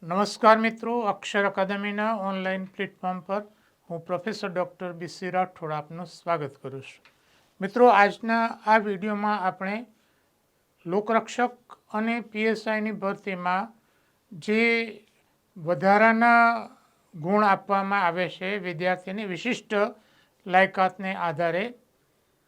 નમસ્કાર મિત્રો, અક્ષર અકાદમીના online platform પર હું પ્રોફેસર ડૉક્ટર બીસી રાઠોડ આપનું સ્વાગત કરું છું. મિત્રો, આજના આ વિડીયોમાં આપણે લોકરક્ષક અને પીએસઆઈની ભરતીમાં જે વધારાના ગુણ આપવામાં આવે છે વિદ્યાર્થીની વિશિષ્ટ લાયકાતને આધારે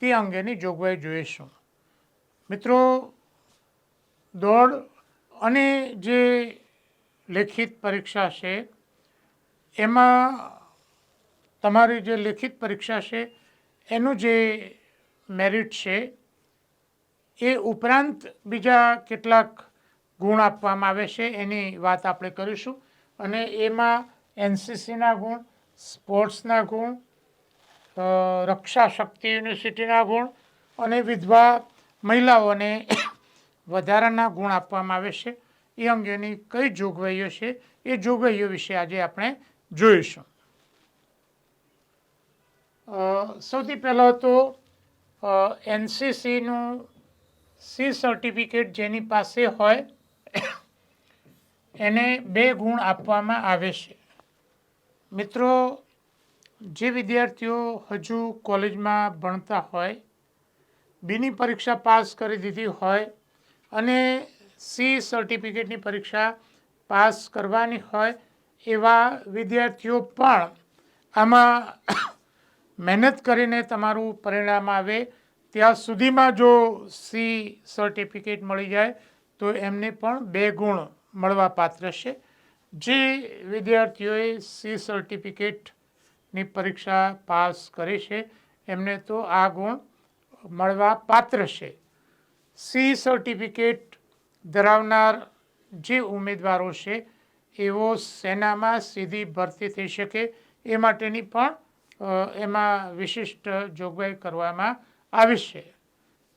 તે અંગેની જોગવાઈ જોઈશું. મિત્રો, દોડ અને જે લેખિત પરીક્ષા છે એમાં તમારી જે લેખિત પરીક્ષા છે એનું જે મેરિટ છે એ ઉપરાંત બીજા કેટલાક ગુણ આપવામાં આવે છે એની વાત આપણે કરીશું. અને એમાં એનસીસીના ગુણ, સ્પોર્ટ્સના ગુણ, રક્ષા શક્તિ યુનિવર્સિટીના ગુણ અને વિધવા મહિલાઓને વધારાના ગુણ આપવામાં આવે છે. એ અંગેની કઈ જોગવાઈઓ છે એ જોગવાઈઓ વિશે આજે આપણે જોઈશું. સૌથી પહેલાં તો એનસીસીનું સી સર્ટિફિકેટ જેની પાસે હોય એને 2 ગુણ આપવામાં આવે છે. મિત્રો, જે વિદ્યાર્થીઓ હજુ કોલેજમાં ભણતા હોય, બીની પરીક્ષા પાસ કરી દીધી હોય અને સી સર્ટિફિકેટની પરીક્ષા પાસ કરવાની હોય એવા વિદ્યાર્થીઓ પણ આમાં મહેનત કરીને તમારું પરિણામ આવે ત્યાં સુધીમાં જો સી સર્ટિફિકેટ મળી જાય તો એમને પણ 2 ગુણ મળવા પાત્ર છે. જે વિદ્યાર્થીઓએ સી સર્ટિફિકેટની પરીક્ષા પાસ કરી છે એમને તો આ ગુણ મળવા પાત્ર છે. સી સર્ટિફિકેટ ધરાવનાર જે ઉમેદવારો છે એવો સેનામાં સીધી ભરતી થઈ શકે એ માટેની પણ એમાં વિશિષ્ટ જોગવાઈ કરવામાં આવી છે.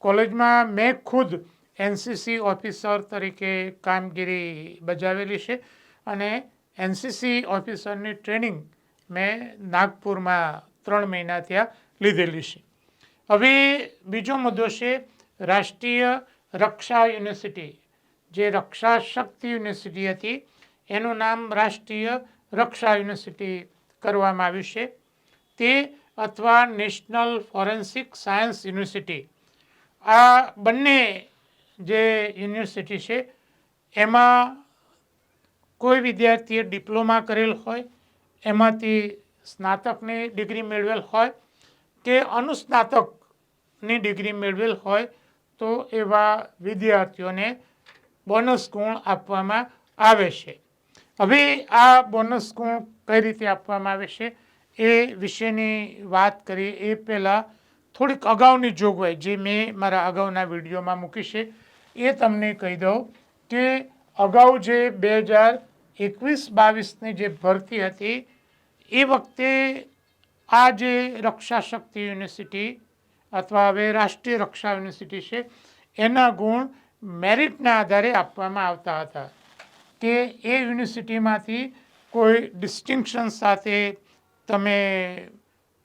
કોલેજમાં મેં ખુદ એનસીસી ઓફિસર તરીકે કામગીરી બજાવેલી છે અને એનસીસી ઓફિસરની ટ્રેનિંગ મેં નાગપુરમાં 3 મહિના ત્યાં લીધેલી છે. હવે બીજો મુદ્દો છે રાષ્ટ્રીય રક્ષા યુનિવર્સિટી. જે રક્ષા શક્તિ યુનિવર્સિટી હતી એનું નામ રાષ્ટ્રીય રક્ષા યુનિવર્સિટી કરવામાં આવ્યું છે. તે અથવા નેશનલ ફોરેન્સિક સાયન્સ યુનિવર્સિટી, આ બંને જે યુનિવર્સિટી છે એમાં કોઈ વિદ્યાર્થીએ ડિપ્લોમા કરેલ હોય, એમાંથી સ્નાતકની ડિગ્રી મેળવેલ હોય કે અનુસ્નાતકની ડિગ્રી મેળવેલ હોય તો એવા વિદ્યાર્થીઓને બોનસ ગુણ આપવામાં આવે છે. હવે આ બોનસ ગુણ કઈ રીતે આપવામાં આવે છે એ વિશેની વાત કરીએ એ પહેલાં થોડીક અગાઉની જોગવાઈ જે મેં મારા અગાઉના વિડીયોમાં મૂકી છે એ તમને કહી દઉં કે અગાઉ જે 2021-22ની જે ભરતી હતી એ વખતે આ જે રક્ષા શક્તિ યુનિવર્સિટી અથવા હવે રાષ્ટ્રીય રક્ષા યુનિવર્સિટી છે એના ગુણ મેરિટના આધારે આપવામાં આવતા હતા. કે એ યુનિવર્સિટીમાંથી કોઈ ડિસ્ટિંક્શન સાથે તમે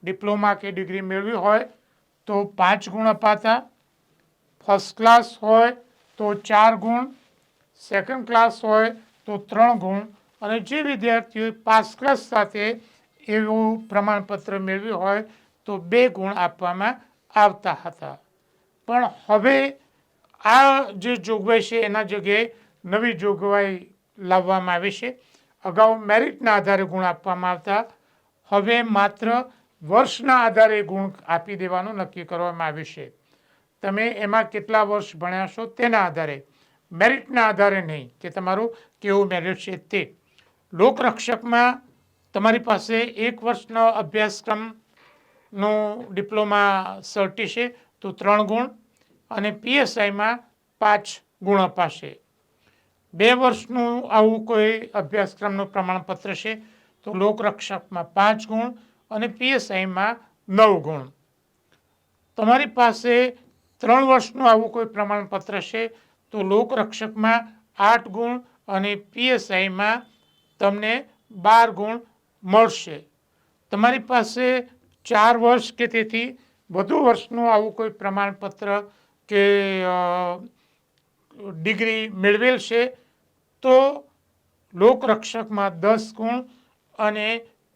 ડિપ્લોમા કે ડિગ્રી મેળવી હોય તો 5 ગુણ અપાતા, ફર્સ્ટ ક્લાસ હોય તો 4 ગુણ, સેકન્ડ ક્લાસ હોય તો 3 ગુણ અને જે વિદ્યાર્થીઓએ પાસ ક્લાસ સાથે એવું પ્રમાણપત્ર મેળવ્યું હોય તો 2 ગુણ આપવામાં આવતા હતા. પણ હવે આ જે જોગવાઈ છે એના જગ્યાએ નવી જોગવાઈ લાવવામાં આવી છે. અગાઉ મેરિટના આધારે ગુણ આપવામાં આવતા, હવે માત્ર વર્ષના આધારે ગુણ આપી દેવાનું નક્કી કરવામાં આવ્યું છે. તમે એમાં કેટલા વર્ષ ભણ્યા છો તેના આધારે, મેરિટના આધારે નહીં કે તમારું કેવું મેરિટ છે તે. લોકરક્ષકમાં તમારી પાસે 1 વર્ષનો અભ્યાસક્રમનું ડિપ્લોમા સર્ટી છે તો 3 ગુણ અને પીએસઆઈમાં 5 ગુણ અપાશે. 2 વર્ષનું આવું કોઈ અભ્યાસક્રમનું પ્રમાણપત્ર છે તો લોકરક્ષકમાં 5 ગુણ અને પીએસઆઈમાં 9 ગુણ. તમારી પાસે 3 વર્ષનું આવું કોઈ પ્રમાણપત્ર છે તો લોકરક્ષકમાં 8 ગુણ અને પીએસઆઈમાં તમને 12 ગુણ મળશે. તમારી પાસે 4 વર્ષ કે તેથી વધુ વર્ષનું આવું કોઈ પ્રમાણપત્ર કે ડિગ્રી મેળવેલ છે તો લોકરક્ષકમાં 10 ગુણ અને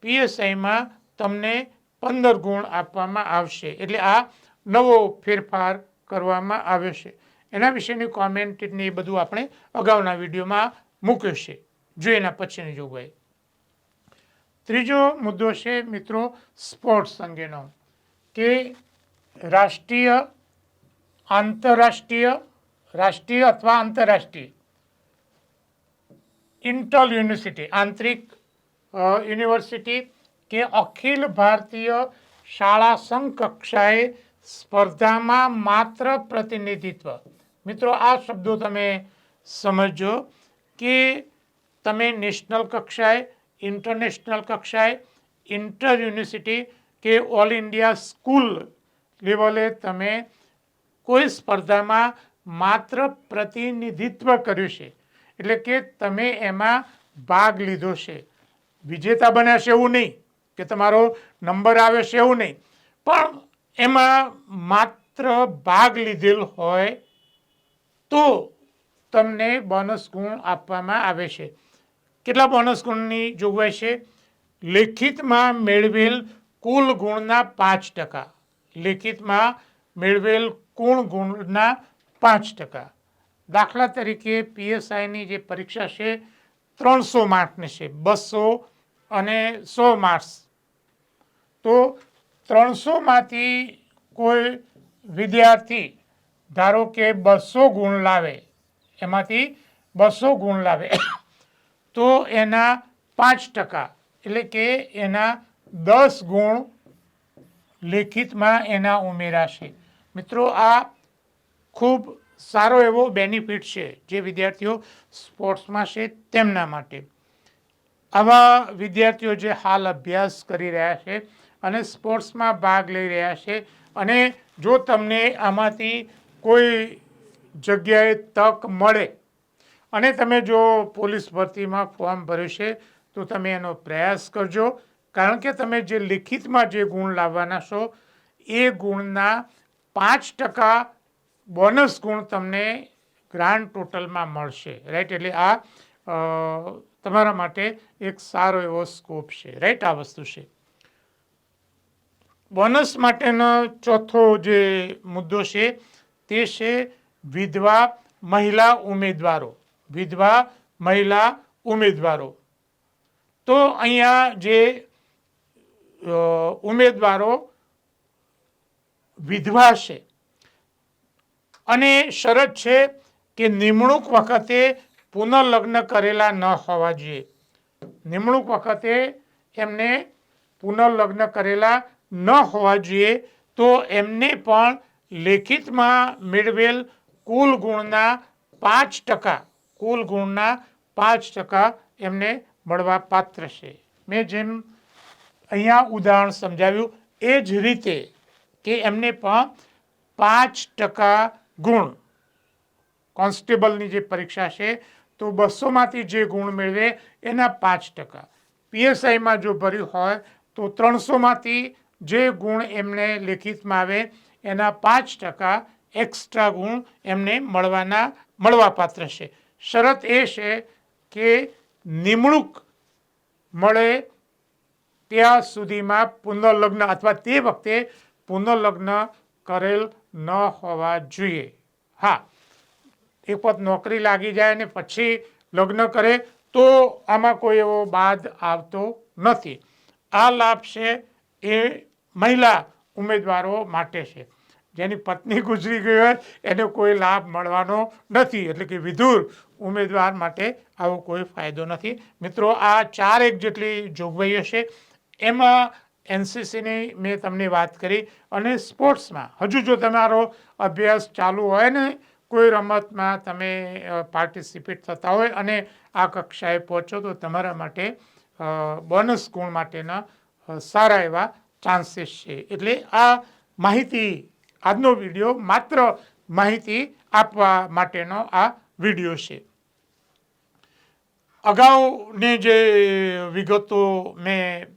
પીએસઆઈમાં તમને 15 ગુણ આપવામાં આવશે. એટલે આ નવો ફેરફાર કરવામાં આવ્યો છે. એના વિશેની કોમેન્ટ ને એ બધું આપણે અગાઉના વિડીયોમાં મૂક્યું છે. જો એના પછીની જોગવાઈ. ત્રીજો મુદ્દો છે મિત્રો સ્પોર્ટ્સ અંગેનો, કે રાષ્ટ્રીય, આંતરરાષ્ટ્રીય, રાષ્ટ્રીય અથવા આંતરરાષ્ટ્રીય ઇન્ટર યુનિવર્સિટી, આંતરિક યુનિવર્સિટી કે અખિલ ભારતીય શાળા સંઘ કક્ષાએ સ્પર્ધામાં માત્ર પ્રતિનિધિત્વ. મિત્રો આ શબ્દો તમે સમજો કે તમે નેશનલ કક્ષાએ, ઇન્ટરનેશનલ કક્ષાએ, ઇન્ટર યુનિવર્સિટી કે ઓલ ઇન્ડિયા સ્કૂલ લેવલે તમે કોઈ સ્પર્ધામાં માત્ર પ્રતિનિધિત્વ કર્યું છે, એટલે કે તમે એમાં ભાગ લીધો છે. વિજેતા બન્યા છે એવું નહીં, કે તમારો નંબર આવે છે એવું નહીં, પણ એમાં માત્ર ભાગ લીધેલ હોય તો તમને બોનસ ગુણ આપવામાં આવે છે. કેટલા બોનસ ગુણની જોગવાઈ છે? લેખિતમાં મેળવેલ કુલ ગુણના 5%. લેખિતમાં મેળવેલ કુલ ગુણના 5%. દાખલા તરીકે પીએસઆઈની જે પરીક્ષા છે 300 માર્કની છે, 200 અને 100 માર્ક્સ. તો 300માંથી કોઈ વિદ્યાર્થી ધારો કે 200 ગુણ લાવે, એમાંથી 200 ગુણ લાવે તો એના 5%, એટલે કે એના 10 ગુણ લેખિતમાં એના ઉમેરાશે. મિત્રો આ ખૂબ સારો એવો બેનિફિટ છે જે વિદ્યાર્થીઓ સ્પોર્ટ્સમાં છે તેમના માટે. આવા વિદ્યાર્થીઓ જે હાલ અભ્યાસ કરી રહ્યા છે અને સ્પોર્ટ્સમાં ભાગ લઈ રહ્યા છે, અને જો તમને આમાંથી કોઈ જગ્યાએ તક મળે અને તમે જો પોલીસ ભરતીમાં ફોર્મ ભર્યું છે તો તમે એનો પ્રયાસ કરજો. કારણ કે તમે જે લિખિતમાં જે ગુણ લાવવાના છો એ ગુણના 5% બોનસ ગુણ તમને ગ્રાન્ડ ટોટલમાં મળશે. રાઈટ, એટલે આ તમારા માટે એક સારો એવો સ્કોપ છે. રાઈટ, આ વસ્તુ છે. બોનસ માટેનો ચોથો જે મુદ્દો છે તે છે વિધવા મહિલા ઉમેદવારો. વિધવા મહિલા ઉમેદવારો. તો અહીંયા જે ઉમેદવારો વિધવા છે અને શરત છે કે નિમણૂક વખતે પુનર્લગ્ન કરેલા ન હોવા જોઈએ. નિમણૂક વખતે એમને પુનર્લગ્ન કરેલા ન હોવા જોઈએ, તો એમને પણ લેખિતમાં મેળવેલ કુલ ગુણના 5%, કુલ ગુણના 5% એમને મળવા પાત્ર છે. મેં જેમ અહીંયા ઉદાહરણ સમજાવ્યું એ જ રીતે કે એમને પણ 5% ગુણ, કોન્સ્ટેબલની જે પરીક્ષા છે તો 200માંથી જે ગુણ મેળવે એના 5%, પીએસઆઈમાં જો ભર્યું હોય તો 300માંથી જે ગુણ એમને લેખિતમાં આવે એના 5% એક્સ્ટ્રા ગુણ એમને મળવાપાત્ર છે. શરત એ છે કે નિમણૂક મળે ત્યાં સુધીમાં પુનર્લગ્ન અથવા તે વખતે પુનર્લગ્ન કરેલ ન હોવા જોઈએ. હા, એક વખત નોકરી લાગી જાય અને પછી લગ્ન કરે તો આમાં કોઈ એવો બાદ આવતો નથી. આ લાભ છે એ મહિલા ઉમેદવારો માટે છે. જેની પત્ની ગુજરી ગઈ હોય એને કોઈ લાભ મળવાનો નથી, એટલે કે વિધુર ઉમેદવાર માટે આવો કોઈ ફાયદો નથી. મિત્રો આ 4 જેટલી જોગવાઈઓ છે. એમાં એનસીસીની મેં તમને વાત કરી, અને સ્પોર્ટ્સમાં હજુ જો તમારો અભ્યાસ ચાલુ હોય ને, કોઈ રમતમાં તમે પાર્ટિસિપેટ થતા હોય અને આ કક્ષાએ પહોંચો તો તમારા માટે બોનસ ગુણ માટેના સારા એવા ચાન્સીસ છે. એટલે આ માહિતી, આજનો વિડીયો માત્ર માહિતી આપવા માટેનો આ વિડીયો છે. અગાઉની જે વિગતો મેં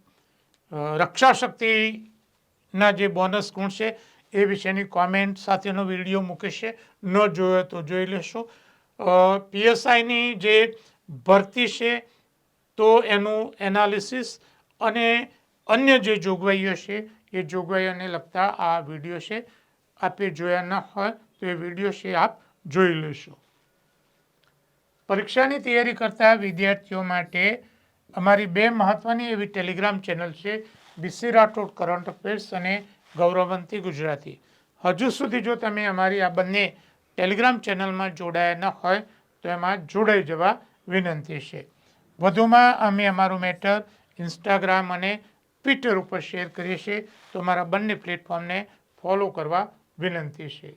રક્ષા શક્તિના જે બોનસ ગુણ છે એ વિશેની કોમેન્ટ સાથેનો વિડીયો મૂકે છે, ન જોયો તો જોઈ લેશો. પીએસઆઈની જે ભરતી છે તો એનું એનાલિસિસ અને અન્ય જે જોગવાઈઓ છે એ જોગવાઈઓને લગતા આ વિડીયો છે. આપે જોયા ન હોય તો એ વિડીયો છે આપ જોઈ લેશો. પરીક્ષાની તૈયારી કરતા વિદ્યાર્થીઓ માટે અમારી 2 મહત્વની એવી ટેલિગ્રામ ચેનલ છે, BC રાઠોડ કરંટ અફેર્સ અને ગૌરવંતી ગુજરાતી. હજુ સુધી જો તમે અમારી આ બંને ટેલિગ્રામ ચેનલમાં જોડાયા ન હોય તો એમાં જોડાઈ જવા વિનંતી છે. વધુમાં અમે અમારું મેટર ઇન્સ્ટાગ્રામ અને ટ્વિટર ઉપર શેર કરીએ છીએ, તો અમારા બંને પ્લેટફોર્મને ફોલો કરવા વિનંતી છે.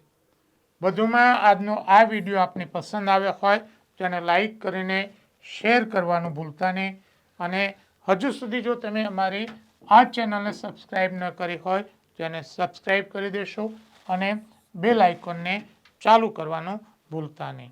વધુમાં આજનો આ વિડીયો આપને પસંદ આવ્યો હોય તો એને લાઈક કરીને શેર કરવાનું ભૂલતા નહીં. અને હજુ સુધી જો તમે અમારી આ ચેનલને સબસ્ક્રાઈબ ન કરી હોય તો એને સબસ્ક્રાઈબ કરી દેશો અને બેલ આઇકોનને ચાલુ કરવાનું ભૂલતા નહીં.